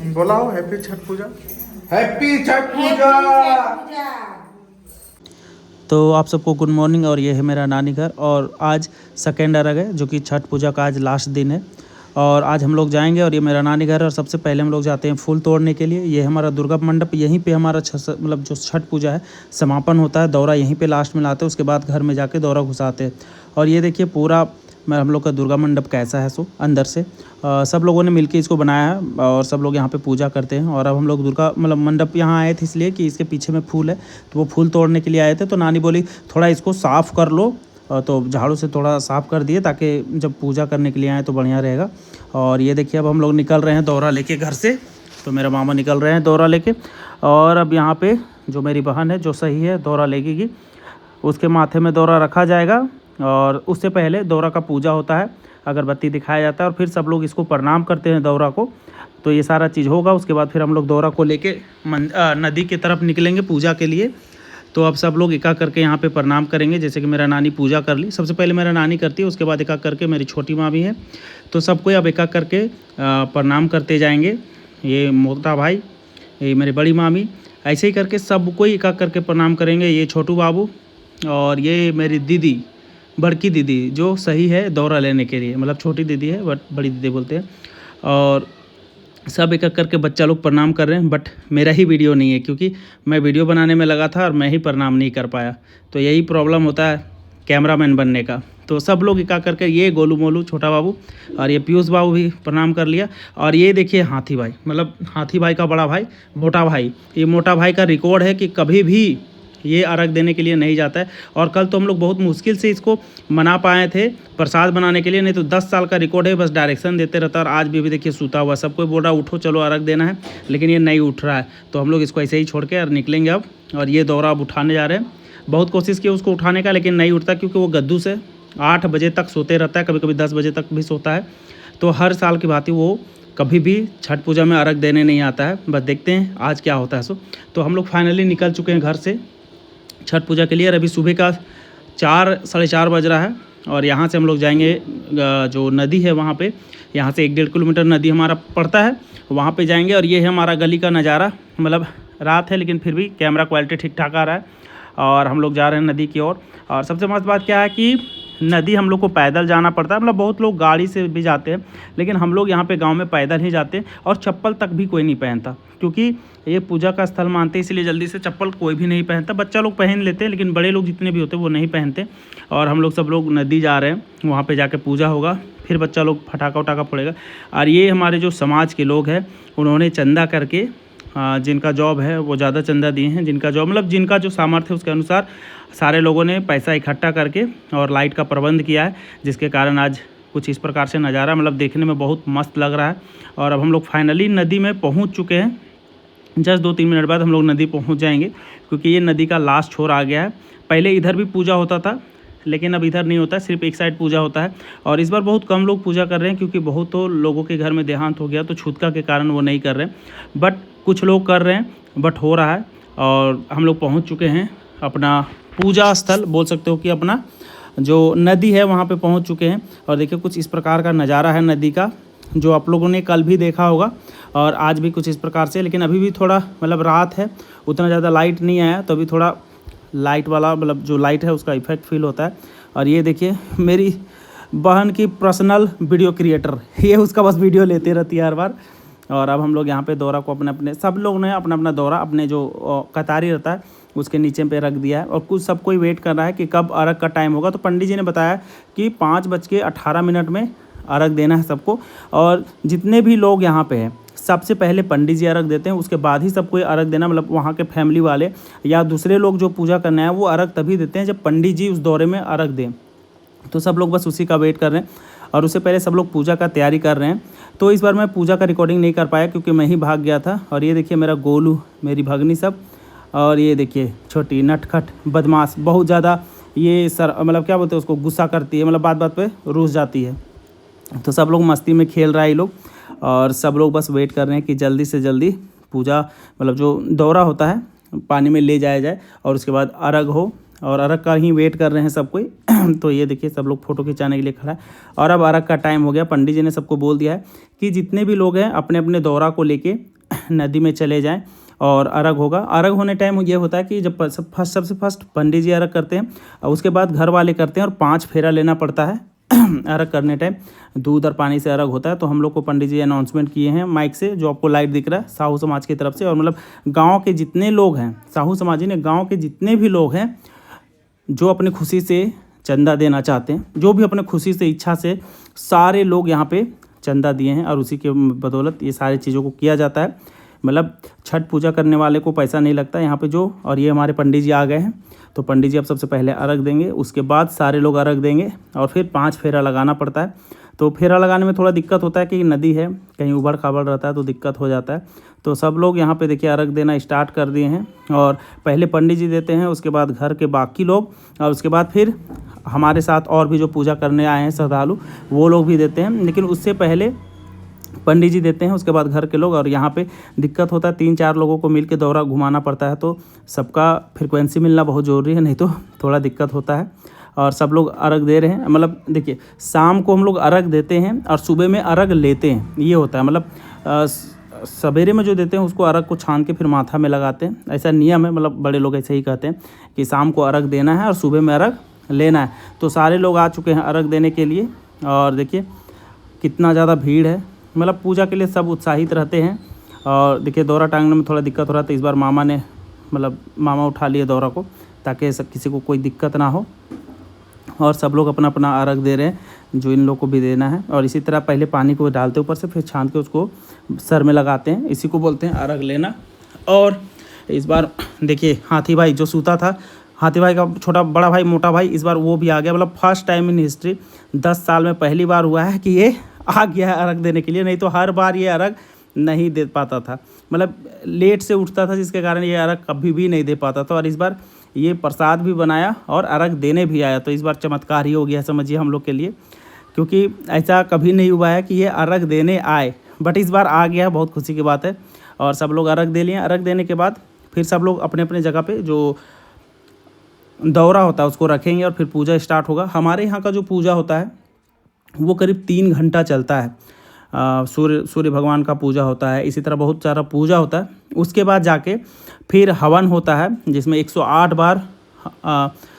बोलाओ हैप्पी छठ पूजा। हैप्पी छठ पूजा। तो आप सबको गुड मॉर्निंग। और ये है मेरा नानी घर और आज सेकेंड अरग है जो कि छठ पूजा का आज लास्ट दिन है। और आज हम लोग जाएंगे और ये मेरा नानी घर है। और सबसे पहले हम लोग जाते हैं फूल तोड़ने के लिए। ये हमारा दुर्गा मंडप, यहीं पे हमारा मतलब जो छठ पूजा है समापन होता है। दौरा यहीं पे लास्ट में लाते हैं, उसके बाद घर में जाके दौरा घुसाते हैं। और ये देखिए पूरा हम लोग का दुर्गा मंडप कैसा है सो अंदर से सब लोगों ने मिलके इसको बनाया है और सब लोग यहाँ पे पूजा करते हैं। और अब हम लोग दुर्गा मतलब मंडप यहाँ आए थे इसलिए कि इसके पीछे में फूल है, तो वो फूल तोड़ने के लिए आए थे। तो नानी बोली थोड़ा इसको साफ़ कर लो, तो झाड़ू से थोड़ा साफ़ कर दिए ताकि जब पूजा करने के लिए आए तो बढ़िया रहेगा। और ये देखिए अब हम लोग निकल रहे हैं दौरा लेके घर से। तो मेरे मामा निकल रहे हैं दौरा लेके। और अब यहाँ पे जो मेरी बहन है जो सही है दौरा लेगी, उसके माथे में दौरा रखा जाएगा। और उससे पहले दौरा का पूजा होता है, अगरबत्ती दिखाया जाता है और फिर सब लोग इसको प्रणाम करते हैं दौरा को। तो ये सारा चीज़ होगा। उसके बाद फिर हम लोग दौरा को लेके नदी की तरफ निकलेंगे पूजा के लिए। तो अब सब लोग एक एक करके यहाँ पे प्रणाम करेंगे। जैसे कि मेरा नानी पूजा कर ली, सबसे पहले मेरा नानी करती है, उसके बाद एक एक करके मेरी छोटी माँ भी है। तो सबको अब एक एक करके प्रणाम करते जाएंगे। ये मोटा भाई, ये मेरी बड़ी मामी, ऐसे ही करके सबको एक एक करके प्रणाम करेंगे। ये छोटू बाबू और ये मेरी दीदी, बड़की दीदी जो सही है दौरा लेने के लिए, मतलब छोटी दीदी है बट बड़ी दीदी बोलते हैं। और सब एक एक करके बच्चा लोग प्रणाम कर रहे हैं। बट मेरा ही वीडियो नहीं है क्योंकि मैं वीडियो बनाने में लगा था और मैं ही प्रणाम नहीं कर पाया। तो यही प्रॉब्लम होता है कैमरामैन बनने का। तो सब लोग एक एक करके, ये गोलू मोलू छोटा बाबू और ये पीयूष बाबू भी प्रणाम कर लिया। और ये देखिए हाथी भाई, मतलब हाथी भाई का बड़ा भाई मोटा भाई। ये मोटा भाई का रिकॉर्ड है कि कभी भी ये अर्घ देने के लिए नहीं जाता है। और कल तो हम लोग बहुत मुश्किल से इसको मना पाए थे प्रसाद बनाने के लिए, नहीं तो 10 साल का रिकॉर्ड है, बस डायरेक्शन देते रहता है। और आज भी देखिए सूता हुआ, सबको बोल रहा उठो चलो अर्घ देना है, लेकिन ये नहीं उठ रहा है। तो हम लोग इसको ऐसे ही छोड़ के और निकलेंगे अब। और ये दौरा अब उठाने जा रहे हैं। बहुत कोशिश की उसको उठाने का, लेकिन नहीं उठता क्योंकि वो गद्दू से 8 बजे तक सोते रहता है, कभी कभी 10 बजे तक भी सोता है। तो हर साल की भांति वो कभी भी छठ पूजा में अर्घ देने नहीं आता है। बस देखते हैं आज क्या होता है सो। तो हम लोग फाइनली निकल चुके हैं घर से छठ पूजा के लिए। और अभी सुबह का 4 साढ़े 4 बज रहा है। और यहाँ से हम लोग जाएंगे जो नदी है वहाँ पे, यहाँ से 1-1.5 किलोमीटर नदी हमारा पड़ता है, वहाँ पे जाएंगे। और ये है हमारा गली का नज़ारा। मतलब रात है लेकिन फिर भी कैमरा क्वालिटी ठीक ठाक आ रहा है। और हम लोग जा रहे हैं नदी की ओर। और सबसे मस्त बात क्या है कि नदी हम लोग को पैदल जाना पड़ता है। मतलब बहुत लोग गाड़ी से भी जाते हैं, लेकिन हम लोग यहाँ पे गांव में पैदल ही जाते हैं। और चप्पल तक भी कोई नहीं पहनता क्योंकि ये पूजा का स्थल मानते हैं, इसलिए जल्दी से चप्पल कोई भी नहीं पहनता। बच्चा लोग पहन लेते हैं लेकिन बड़े लोग जितने भी होते हैं वो नहीं पहनते। और हम लोग सब लोग नदी जा रहे हैं, वहाँ पर जाके पूजा होगा, फिर बच्चा लोग फटाका उटाका फोड़ेगा। और ये हमारे जो समाज के लोग हैं उन्होंने चंदा करके, जिनका जॉब है वो ज़्यादा चंदा दिए हैं, जिनका जॉब मतलब जिनका जो सामर्थ्य है उसके अनुसार सारे लोगों ने पैसा इकट्ठा करके और लाइट का प्रबंध किया है, जिसके कारण आज कुछ इस प्रकार से नज़ारा मतलब देखने में बहुत मस्त लग रहा है। और अब हम लोग फाइनली नदी में पहुंच चुके हैं। जस्ट 2-3 मिनट बाद हम लोग नदी पहुंच जाएंगे क्योंकि ये नदी का लास्ट छोर आ गया है। पहले इधर भी पूजा होता था लेकिन अब इधर नहीं होता है, सिर्फ एक साइड पूजा होता है। और इस बार बहुत कम लोग पूजा कर रहे हैं क्योंकि बहुत लोगों के घर में देहांत हो गया, तो छूतका के कारण वो नहीं कर रहे हैं। बट कुछ लोग कर रहे हैं, बट हो रहा है। और हम लोग पहुंच चुके हैं अपना पूजा स्थल, बोल सकते हो कि अपना जो नदी है वहाँ पे पहुँच चुके हैं। और देखिए कुछ इस प्रकार का नज़ारा है नदी का, जो आप लोगों ने कल भी देखा होगा और आज भी कुछ इस प्रकार से। लेकिन अभी भी थोड़ा मतलब रात है, उतना ज़्यादा लाइट नहीं आया, तो अभी थोड़ा लाइट वाला मतलब जो लाइट है उसका इफेक्ट फील होता है। और ये देखिए मेरी बहन की पर्सनल वीडियो क्रिएटर, ये उसका बस वीडियो लेते रहती है हर बार। और अब हम लोग यहाँ पे दौरा को अपने अपने सब लोग ने अपना अपना दौरा अपने जो कतारी रहता है उसके नीचे पे रख दिया है। और कुछ सब कोई वेट कर रहा है कि कब अर्घ का टाइम होगा। तो पंडित जी ने बताया कि 5:18 में अर्घ देना है सबको। और जितने भी लोग यहाँ पे हैं सबसे पहले पंडित जी अर्घ देते हैं, उसके बाद ही सबको अर्घ देना, मतलब वहाँ के फैमिली वाले या दूसरे लोग जो पूजा करना है वो अर्घ तभी देते हैं जब पंडित जी उस दौरे में अर्घ दें। तो सब लोग बस उसी का वेट कर रहे हैं और उससे पहले सब लोग पूजा का तैयारी कर रहे हैं। तो इस बार मैं पूजा का रिकॉर्डिंग नहीं कर पाया क्योंकि मैं ही भाग गया था। और ये देखिए मेरा गोलू, मेरी भगनी सब, और ये देखिए छोटी नटखट बदमाश, बहुत ज़्यादा ये सर मतलब क्या बोलते हैं उसको, गुस्सा करती है, मतलब बात बात पे रूस जाती है। तो सब लोग मस्ती में खेल रहा है ये लोग। और सब लोग बस वेट कर रहे हैं कि जल्दी से जल्दी पूजा मतलब जो दौरा होता है पानी में ले जाया जाए और उसके बाद अर्घ हो। और अर्घ का ही वेट कर रहे हैं सब कोई। तो ये देखिए सब लोग फ़ोटो खिंचाने के लिए खड़ा है। और अब अर्घ का टाइम हो गया। पंडित जी ने सबको बोल दिया है कि जितने भी लोग हैं अपने अपने दौरा को लेके नदी में चले जाएं और अर्घ होगा। अर्घ होने टाइम ये होता है कि जब सबसे फर्स्ट पंडित जी अर्घ करते हैं और उसके बाद घर वाले करते हैं और 5 फेरा लेना पड़ता है। अर्घ करने टाइम दूध और पानी से अर्घ होता है। तो हम लोग को पंडित जी अनाउंसमेंट किए हैं माइक से, जो आपको लाइट दिख रहा है, साहू समाज की तरफ से। और मतलब गाँव के जितने लोग हैं, साहू समाजी ने गाँव के जितने भी लोग हैं जो अपनी खुशी से चंदा देना चाहते हैं, जो भी अपने खुशी से इच्छा से, सारे लोग यहाँ पे चंदा दिए हैं और उसी के बदौलत ये सारी चीज़ों को किया जाता है। मतलब छठ पूजा करने वाले को पैसा नहीं लगता यहाँ पे जो। और ये हमारे पंडित जी आ गए हैं, तो पंडित जी अब सबसे पहले अर्घ देंगे, उसके बाद सारे लोग अर्घ देंगे और फिर 5 फेरा लगाना पड़ता है। तो फेरा लगाने में थोड़ा दिक्कत होता है कि नदी है, कहीं उबड़ खाबड़ रहता है तो दिक्कत हो जाता है। तो सब लोग यहाँ पे देखिए अर्घ देना स्टार्ट कर दिए हैं और पहले पंडित जी देते हैं, उसके बाद घर के बाकी लोग और उसके बाद फिर हमारे साथ और भी जो पूजा करने आए हैं श्रद्धालु वो लोग भी देते हैं। लेकिन उससे पहले पंडित जी देते हैं, उसके बाद घर के लोग। और यहाँ पे दिक्कत होता है 3-4 लोगों को मिल के दौरा घुमाना पड़ता है, तो सबका फ्रिक्वेंसी मिलना बहुत ज़रूरी है, नहीं तो थोड़ा दिक्कत होता है। और सब लोग अर्घ दे रहे हैं। मतलब देखिए शाम को हम लोग अर्घ देते हैं और सुबह में अर्घ लेते हैं, ये होता है। मतलब सवेरे में जो देते हैं उसको अर्घ को छान के फिर माथा में लगाते हैं, ऐसा नियम है। मतलब बड़े लोग ऐसे ही कहते हैं कि शाम को अर्घ देना है और सुबह में अर्घ लेना है। तो सारे लोग आ चुके हैं अर्घ देने के लिए और देखिए कितना ज़्यादा भीड़ है। मतलब पूजा के लिए सब उत्साहित रहते हैं। और देखिए दौरा टांगने में थोड़ा दिक्कत हो रहा था, इस बार मामा उठा लिए दौरा को, ताकि किसी को कोई दिक्कत ना हो। और सब लोग अपना अपना अर्घ दे रहे हैं जो इन लोग को भी देना है। और इसी तरह पहले पानी को डालते ऊपर से, फिर छान के उसको सर में लगाते हैं, इसी को बोलते हैं अर्घ लेना। और इस बार देखिए हाथी भाई जो सूता था, हाथी भाई का छोटा बड़ा भाई मोटा भाई, इस बार वो भी आ गया। मतलब फर्स्ट टाइम इन हिस्ट्री 10 साल में पहली बार हुआ है कि ये आ गया है अर्घ देने के लिए, नहीं तो हर बार ये अर्घ नहीं दे पाता था। मतलब लेट से उठता था, जिसके कारण ये अर्घ कभी भी नहीं दे पाता था। और इस बार ये प्रसाद भी बनाया और अर्घ देने भी आया, तो इस बार चमत्कार ही हो गया समझिए हम लोग के लिए, क्योंकि ऐसा कभी नहीं हुआ है कि ये अर्घ देने आए, बट इस बार आ गया, बहुत खुशी की बात है। और सब लोग अर्घ दे लिए। अर्घ देने के बाद फिर सब लोग अपने अपने जगह पे जो दौरा होता है उसको रखेंगे और फिर पूजा स्टार्ट होगा। हमारे यहाँ का जो पूजा होता है वो करीब 3 घंटा चलता है। सूर्य भगवान का पूजा होता है, इसी तरह बहुत सारा पूजा होता है। उसके बाद जाके फिर हवन होता है, जिसमें 108 बार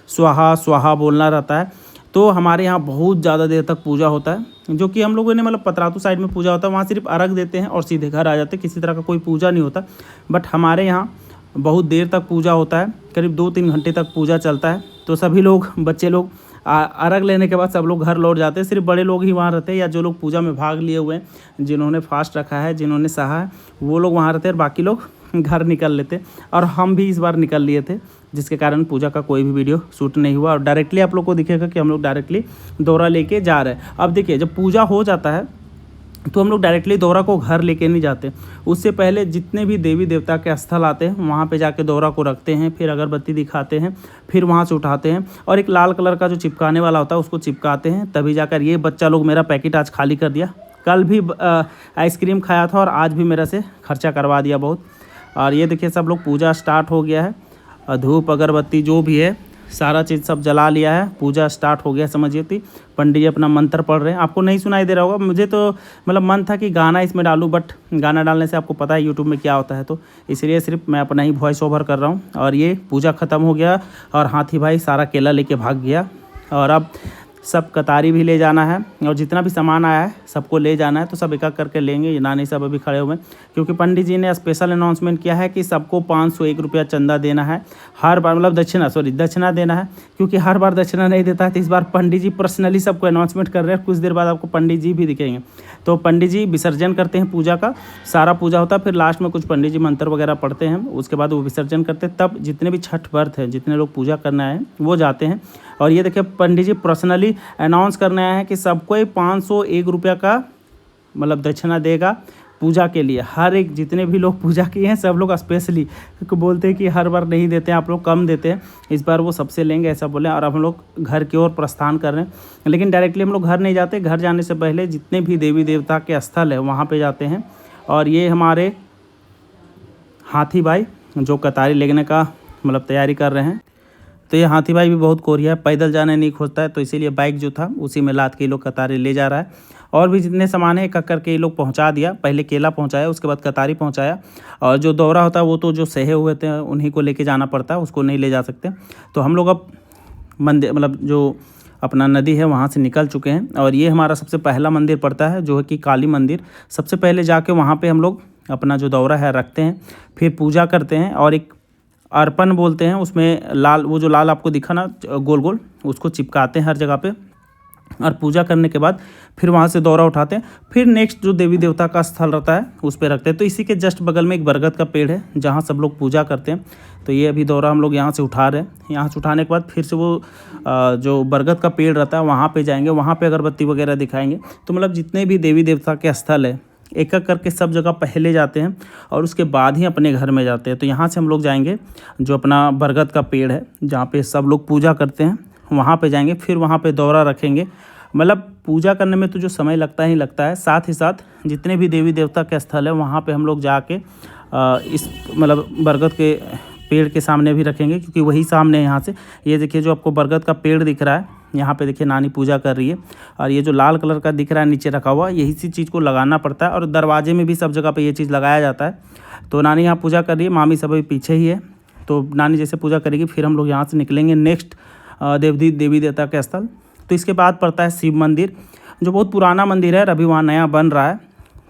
स्वाहा स्वाहा बोलना रहता है। तो हमारे यहाँ बहुत ज़्यादा देर तक पूजा होता है, जो कि हम लोगों ने मतलब पतरातू साइड में पूजा होता है, वहाँ सिर्फ अर्घ देते हैं और सीधे घर आ जाते हैं, किसी तरह का कोई पूजा नहीं होता। बट हमारे यहाँ बहुत देर तक पूजा होता है, करीब 2-3 घंटे तक पूजा चलता है। तो सभी लोग, बच्चे लोग अर्घ लेने के बाद सब लोग घर लौट जाते हैं, सिर्फ बड़े लोग ही वहाँ रहते हैं, या जो लोग पूजा में भाग लिए हुए हैं, जिन्होंने फास्ट रखा है, जिन्होंने सहा है, वो लोग वहाँ रहते हैं और बाकी लोग घर निकल लेते। और हम भी इस बार निकल लिए थे, जिसके कारण पूजा का कोई भी वीडियो शूट नहीं हुआ। और डायरेक्टली आप लोग को दिखेगा कि हम लोग डायरेक्टली दौरा लेके जा रहे हैं। अब देखिए जब पूजा हो जाता है तो हम लोग डायरेक्टली दौरा को घर लेके नहीं जाते, उससे पहले जितने भी देवी देवता के स्थल आते हैं वहाँ पे जाके दौरा को रखते हैं, फिर अगरबत्ती दिखाते हैं, फिर वहाँ से उठाते हैं और एक लाल कलर का जो चिपकाने वाला होता है उसको चिपकाते हैं, तभी जाकर। ये बच्चा लोग मेरा पैकेट आज खाली कर दिया, कल भी आइसक्रीम खाया था और आज भी मेरा से खर्चा करवा दिया बहुत। और ये देखिए सब लोग पूजा स्टार्ट हो गया है, धूप अगरबत्ती जो भी है सारा चीज़ सब जला लिया है, पूजा स्टार्ट हो गया समझिए। थी पंडित जी अपना मंत्र पढ़ रहे हैं, आपको नहीं सुनाई दे रहा होगा। मुझे तो मतलब मन था कि गाना इसमें डालूं, बट गाना डालने से आपको पता है यूट्यूब में क्या होता है, तो इसलिए सिर्फ मैं अपना ही वॉइस ओवर कर रहा हूं। और ये पूजा ख़त्म हो गया और हाथी भाई सारा केला लेके भाग गया। और अब सब कतारी भी ले जाना है और जितना भी सामान आया है सबको ले जाना है, तो सब एक एक करके लेंगे। ये नानी सब अभी खड़े हुए हैं, क्योंकि पंडित जी ने स्पेशल अनाउंसमेंट किया है कि सबको 501 रुपया चंदा देना है हर बार, मतलब दक्षिणा देना है, क्योंकि हर बार दक्षिणा नहीं देता है। तो इस बार पंडित जी पर्सनली सबको अनाउंसमेंट कर रहे हैं। कुछ देर बाद आपको पंडित जी भी दिखेंगे। तो पंडित जी विसर्जन करते हैं पूजा का, सारा पूजा होता है, फिर लास्ट में कुछ पंडित जी मंत्र वगैरह पढ़ते हैं, उसके बाद वो विसर्जन करते हैं। तब जितने भी छठ व्रत हैं, जितने लोग पूजा करना है वो जाते हैं। और ये देखिए पंडित जी पर्सनली अनाउंस करने आए हैं कि सबको 501 रुपया का मतलब दक्षिणा देगा पूजा के लिए। हर एक जितने भी लोग पूजा किए हैं सब लोग स्पेशली बोलते हैं कि हर बार नहीं देते हैं, आप लोग कम देते हैं, इस बार वो सबसे लेंगे ऐसा बोले। और हम लोग घर की ओर प्रस्थान कर रहे हैं, लेकिन डायरेक्टली हम लोग घर नहीं जाते, घर जाने से पहले जितने भी देवी देवता के स्थल है वहाँ पे जाते हैं। और ये हमारे हाथी भाई जो कतारी लेने का मतलब तैयारी कर रहे हैं। तो ये हाथी भाई भी बहुत कोरिया है, पैदल जाने नहीं खोजता है, तो इसीलिए बाइक जो था उसी में लाद के ये लोग कतारी ले जा रहा है। और भी जितने सामान है एक एक करके ये लोग पहुंचा दिया। पहले केला पहुंचाया, उसके बाद कतारी पहुंचाया, और जो दौरा होता है वो तो जो सहे हुए थे उन्हीं को लेके जाना पड़ता है, उसको नहीं ले जा सकते। तो हम लोग अब मंदिर मतलब जो अपना नदी है वहाँ से निकल चुके हैं। और ये हमारा सबसे पहला मंदिर पड़ता है जो है कि काली मंदिर। सबसे पहले जाके वहाँ पे हम लोग अपना जो दौरा है रखते हैं, फिर पूजा करते हैं, और एक अर्पण बोलते हैं, उसमें लाल, वो जो लाल आपको दिखा ना गोल गोल, उसको चिपकाते हैं हर जगह पे। और पूजा करने के बाद फिर वहाँ से दौरा उठाते हैं, फिर नेक्स्ट जो देवी देवता का स्थल रहता है उस पर रखते हैं। तो इसी के जस्ट बगल में एक बरगद का पेड़ है जहाँ सब लोग पूजा करते हैं। तो ये अभी दौरा हम लोग यहाँ से उठा रहे हैं। यहाँ से उठाने के बाद फिर से वो जो बरगद का पेड़ रहता है वहाँ पे जाएंगे, वहाँ पे अगरबत्ती वगैरह दिखाएंगे। तो मतलब जितने भी देवी देवता के स्थल है एक एक करके सब जगह पहले जाते हैं और उसके बाद ही अपने घर में जाते हैं। तो यहाँ से हम लोग जाएंगे जो अपना बरगद का पेड़ है जहाँ पे सब लोग पूजा करते हैं, वहाँ पे जाएंगे, फिर वहाँ पे दौरा रखेंगे। मतलब पूजा करने में तो जो समय लगता ही लगता है, साथ ही साथ जितने भी देवी देवता के स्थल है वहाँ पे हम लोग जाके इस मतलब बरगद के पेड़ के सामने भी रखेंगे, क्योंकि वही सामने है। यहाँ से ये देखिए जो आपको बरगद का पेड़ दिख रहा है, यहाँ पे देखिए नानी पूजा कर रही है। और ये जो लाल कलर का दिख रहा है नीचे रखा हुआ, यही सी चीज़ को लगाना पड़ता है, और दरवाजे में भी सब जगह पे ये चीज़ लगाया जाता है। तो नानी यहाँ पूजा कर रही है, मामी सब अभी पीछे ही है। तो नानी जैसे पूजा करेगी फिर हम लोग यहाँ से निकलेंगे नेक्स्ट देवी देवता के स्थल। तो इसके बाद पड़ता है शिव मंदिर, जो बहुत पुराना मंदिर है, अभी वहाँ नया बन रहा है।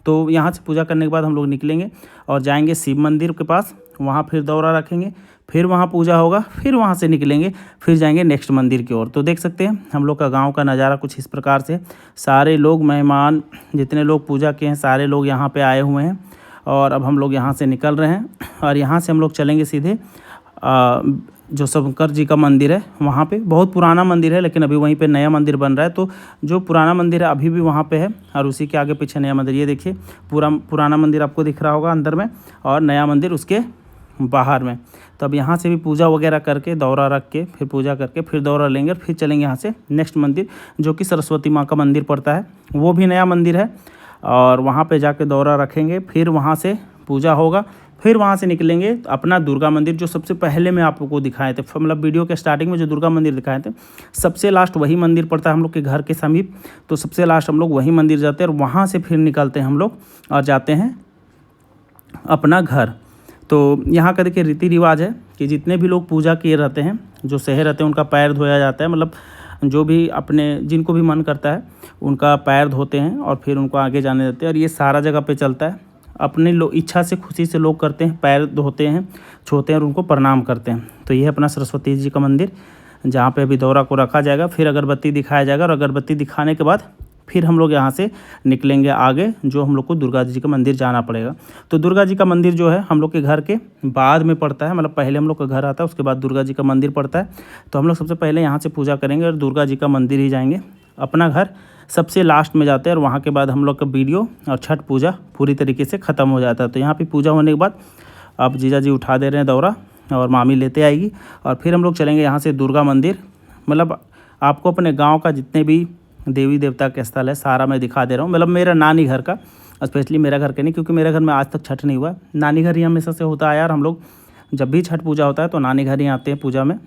तो यहाँ से पूजा करने के बाद हम लोग निकलेंगे और जाएंगे शिव मंदिर के पास, वहाँ फिर दौरा रखेंगे, फिर वहाँ पूजा होगा, फिर वहाँ से निकलेंगे, फिर जाएंगे नेक्स्ट मंदिर की ओर। तो देख सकते हैं हम लोग का गांव का नज़ारा कुछ इस प्रकार से। सारे लोग मेहमान जितने लोग पूजा किए हैं सारे लोग यहाँ पे आए हुए हैं। और अब हम लोग यहाँ से निकल रहे हैं, और यहाँ से हम लोग चलेंगे सीधे जो शंकर जी का मंदिर है वहाँ पे। बहुत पुराना मंदिर है, लेकिन अभी वहीं पे नया मंदिर बन रहा है। तो जो पुराना मंदिर है अभी भी वहाँ पे है, और उसी के आगे पीछे नया मंदिर। ये देखिए पुराना मंदिर आपको दिख रहा होगा अंदर में, और नया मंदिर उसके बाहर में। तो अब यहाँ से भी पूजा वगैरह करके दौरा रख के फिर पूजा करके फिर दौरा लेंगे, और फिर चलेंगे यहाँ से नेक्स्ट मंदिर जो कि सरस्वती माँ का मंदिर पड़ता है। वो भी नया मंदिर है, और वहाँ पे जाके दौरा रखेंगे, फिर वहाँ से पूजा होगा, फिर वहाँ से निकलेंगे अपना दुर्गा मंदिर जो सबसे पहले मैं आपको दिखाए थे, मतलब वीडियो के स्टार्टिंग में जो दुर्गा मंदिर दिखाए थे, सबसे लास्ट वही मंदिर पड़ता है हम लोग के घर के समीप। तो सबसे लास्ट हम लोग वही मंदिर जाते हैं, और वहाँ से फिर निकलते हैं हम लोग और जाते हैं अपना घर। तो यहाँ का देखिए रीति रिवाज है कि जितने भी लोग पूजा किए रहते हैं, जो शहर रहते हैं, उनका पैर धोया जाता है। मतलब जो भी अपने जिनको भी मन करता है उनका पैर धोते हैं और फिर उनको आगे जाने देते हैं। और ये सारा जगह पे चलता है। अपने इच्छा से खुशी से लोग करते हैं, पैर धोते हैं, छूते हैं और उनको प्रणाम करते हैं। तो ये है अपना सरस्वती जी का मंदिर जहाँ पे अभी दौरा को रखा जाएगा, फिर अगरबत्ती दिखाया जाएगा, और अगरबत्ती दिखाने के बाद फिर हम लोग यहाँ से निकलेंगे आगे, जो हम लोग को दुर्गा जी का मंदिर जाना पड़ेगा। तो दुर्गा जी का मंदिर जो है हम लोग के घर के बाद में पड़ता है, मतलब पहले हम लोग का घर आता है, उसके बाद दुर्गा जी का मंदिर पड़ता है। तो हम लोग सबसे पहले यहाँ से पूजा करेंगे और दुर्गा जी का मंदिर ही जाएंगे। अपना घर सबसे लास्ट में जाते हैं, और वहाँ के बाद हम लोग का वीडियो और छठ पूजा पूरी तरीके से ख़त्म हो जाता है। तो यहाँ पे पूजा होने के बाद अब जीजा जी उठा दे रहे हैं दौरा, और मामी लेते आएगी, और फिर हम लोग चलेंगे यहाँ से दुर्गा मंदिर। मतलब आपको अपने गांव का जितने भी देवी देवता के स्थल है सारा मैं दिखा दे रहा हूँ। मतलब मेरा नानी घर का, स्पेशली मेरा घर के नहीं, क्योंकि मेरे घर में आज तक छठ नहीं हुआ। नानी घर ही हमेशा से होता है यार। हम लोग जब भी छठ पूजा होता है तो नानी घर ही आते हैं पूजा में,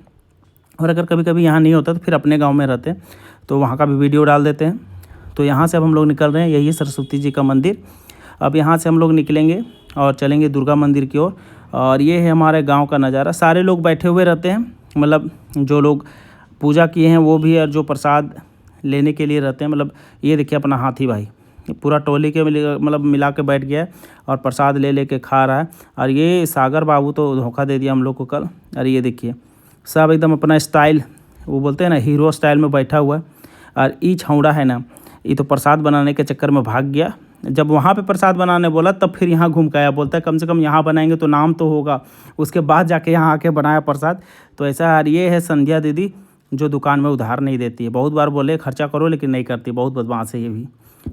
और अगर कभी कभी यहाँ नहीं होता तो फिर अपने गाँव में रहते हैं, तो वहाँ का भी वीडियो डाल देते हैं। तो यहाँ से अब हम लोग निकल रहे हैं, यही है सरस्वती जी का मंदिर। अब यहाँ से हम लोग निकलेंगे और चलेंगे दुर्गा मंदिर की ओर। और ये है हमारे गांव का नज़ारा। सारे लोग बैठे हुए रहते हैं, मतलब जो लोग पूजा किए हैं वो भी, और जो प्रसाद लेने के लिए रहते हैं। मतलब ये देखिए अपना हाथी भाई पूरा टोली के मतलब मिला के बैठ गया है और प्रसाद ले लेके खा रहा है। और ये सागर बाबू तो धोखा दे दिया हम लोग को कल। अरे ये देखिए सब एकदम अपना स्टाइल, वो बोलते हैं ना हीरो स्टाइल में बैठा हुआ है। और ई छौड़ा है ना, ये तो प्रसाद बनाने के चक्कर में भाग गया। जब वहाँ पे प्रसाद बनाने बोला तब फिर यहाँ घूम के आया, बोलता है कम से कम यहाँ बनाएंगे तो नाम तो होगा, उसके बाद जाके यहाँ आके बनाया प्रसाद। तो ऐसा यार, ये है संध्या दीदी जो दुकान में उधार नहीं देती है। बहुत बार बोले खर्चा करो लेकिन नहीं करती, बहुत बदमाश है ये भी।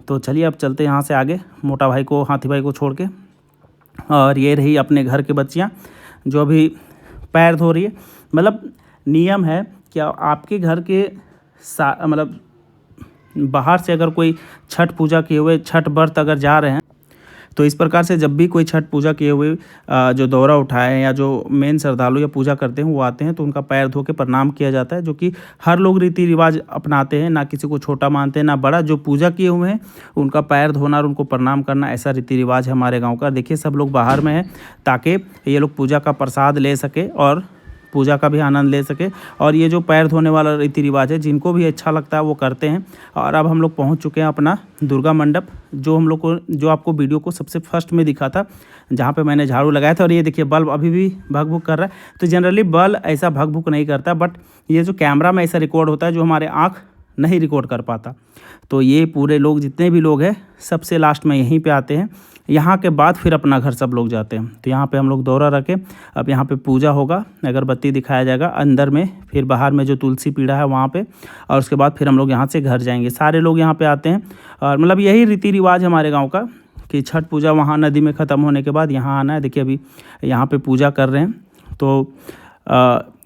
तो चलिए अब चलते हैं यहाँ से आगे, मोटा भाई को हाथी भाई को छोड़ के। और ये रही अपने घर की बच्चियाँ जो अभी पैर धो रही है। मतलब नियम है कि आपके घर के मतलब बाहर से अगर कोई छठ पूजा किए हुए छठ व्रत अगर जा रहे हैं तो इस प्रकार से जब भी कोई छठ पूजा किए हुए जो दौरा उठाए हैं या जो मेन श्रद्धालु या पूजा करते हैं वो आते हैं तो उनका पैर धो के प्रणाम किया जाता है, जो कि हर लोग रीति रिवाज अपनाते हैं, ना किसी को छोटा मानते हैं ना बड़ा। जो पूजा किए हुए हैं उनका पैर धोना और उनको प्रणाम करना, ऐसा रीति रिवाज है हमारे गाँव का। देखिए सब लोग बाहर में हैं ताकि ये लोग पूजा का प्रसाद ले सके और पूजा का भी आनंद ले सके। और ये जो पैर धोने वाला रीति रिवाज है जिनको भी अच्छा लगता है वो करते हैं। और अब हम लोग पहुंच चुके हैं अपना दुर्गा मंडप, जो हम लोग को जो आपको वीडियो को सबसे फर्स्ट में दिखा था, जहाँ पे मैंने झाड़ू लगाया था। और ये देखिए बल्ब अभी भी भग भुक कर रहा है। तो जनरली बल्ब ऐसा भग भुक नहीं करता, बट ये जो कैमरा में ऐसा रिकॉर्ड होता है जो हमारे आँख नहीं रिकॉर्ड कर पाता। तो ये पूरे लोग जितने भी लोग हैं सबसे लास्ट में यहीं पे आते हैं। यहाँ के बाद फिर अपना घर सब लोग जाते हैं। तो यहाँ पे हम लोग दौरा रखे, अब यहाँ पे पूजा होगा, अगरबत्ती दिखाया जाएगा अंदर में, फिर बाहर में जो तुलसी पीढ़ा है वहाँ पे, और उसके बाद फिर हम लोग यहाँ से घर जाएंगे। सारे लोग यहाँ पे आते हैं और मतलब यही रीति रिवाज हमारे गाँव का कि छठ पूजा वहाँ नदी में ख़त्म होने के बाद यहाँ आना है। देखिए अभी यहाँ पर पूजा कर रहे हैं, तो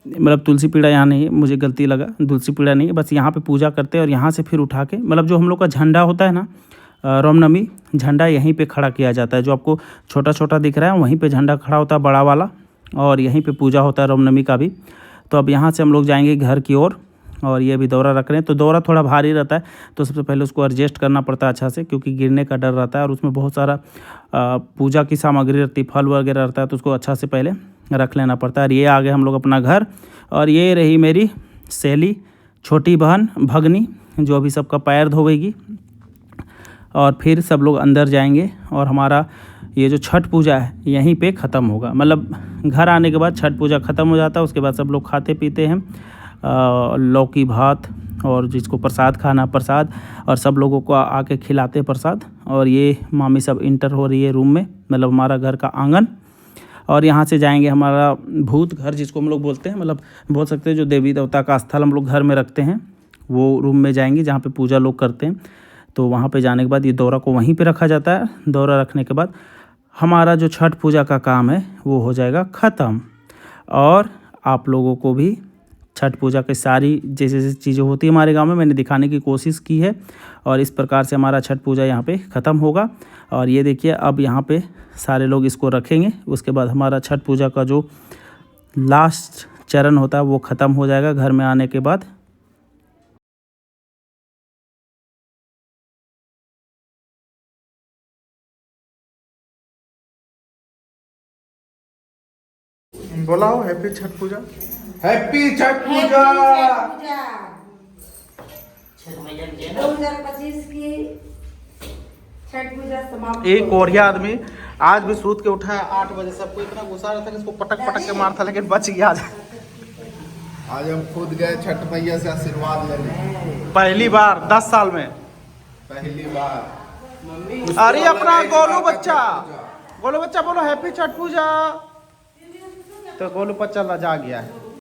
मतलब तुलसी पीढ़ा यहाँ नहीं है, मुझे गलती लगा, तुलसी पीढ़ा नहीं है, बस यहाँ पे पूजा करते हैं। और यहाँ से फिर उठा के मतलब जो हम लोग का झंडा होता है ना, रामनवमी झंडा यहीं पे खड़ा किया जाता है। जो आपको छोटा छोटा दिख रहा है वहीं पे झंडा खड़ा होता है बड़ा वाला, और यहीं पे पूजा होता है रामनवमी का भी। तो अब यहाँ से हम लोग जाएंगे घर की ओर, और ये भी दौरा रख रहे हैं। तो दौरा थोड़ा भारी रहता है, तो सबसे पहले उसको एडजस्ट करना पड़ता है अच्छा से, क्योंकि गिरने का डर रहता है और उसमें बहुत सारा पूजा की सामग्री रहती है, फल वगैरह रहता है, तो उसको अच्छा से पहले रख लेना पड़ता है। और ये आ गए हम लोग अपना घर, और ये रही मेरी सहेली, छोटी बहन, भगनी, जो अभी सबका पैर धोएगी। और फिर सब लोग अंदर जाएंगे और हमारा ये जो छठ पूजा है यहीं पे ख़त्म होगा। मतलब घर आने के बाद छठ पूजा ख़त्म हो जाता है। उसके बाद सब लोग खाते पीते हैं लौकी भात, और जिसको प्रसाद खाना प्रसाद, और सब लोगों को आके खिलाते प्रसाद। और ये मामी सब इंटर हो रही है रूम में, मतलब हमारा घर का आंगन। और यहाँ से जाएंगे हमारा भूत घर, जिसको हम लोग बोलते हैं, मतलब बोल सकते हैं जो देवी देवता का स्थल हम लोग घर में रखते हैं, वो रूम में जाएंगे जहाँ पे पूजा लोग करते हैं। तो वहाँ पे जाने के बाद ये दौरा को वहीं पे रखा जाता है। दौरा रखने के बाद हमारा जो छठ पूजा का काम है वो हो जाएगा ख़त्म। और आप लोगों को भी छठ पूजा की सारी जैसे जैसे चीज़ें होती है हमारे गांव में मैंने दिखाने की कोशिश की है। और इस प्रकार से हमारा छठ पूजा यहाँ पे ख़त्म होगा। और ये देखिए अब यहाँ पे सारे लोग इसको रखेंगे, उसके बाद हमारा छठ पूजा का जो लास्ट चरण होता है वो ख़त्म हो जाएगा घर में आने के बाद। बोलाओ हैप्पी छठ पूजा, हैप्पी छठ पूजा। 2025 की छठ पूजा समाप्त। एक कोरिया आदमी आज भी सूत के उठा है 8 बजे, सबको इतना गुस्सा रहा था कि इसको पटक पटक के मार था, लेकिन बच गया आज हम खुद गए छठ मैया से आशीर्वाद लेने, पहली बार 10 साल में, पहली बार। अरे अपना गोलू बच्चा बोलो हैप्पी छठ पूजा। तो गोलू बच्चा लजा गया है।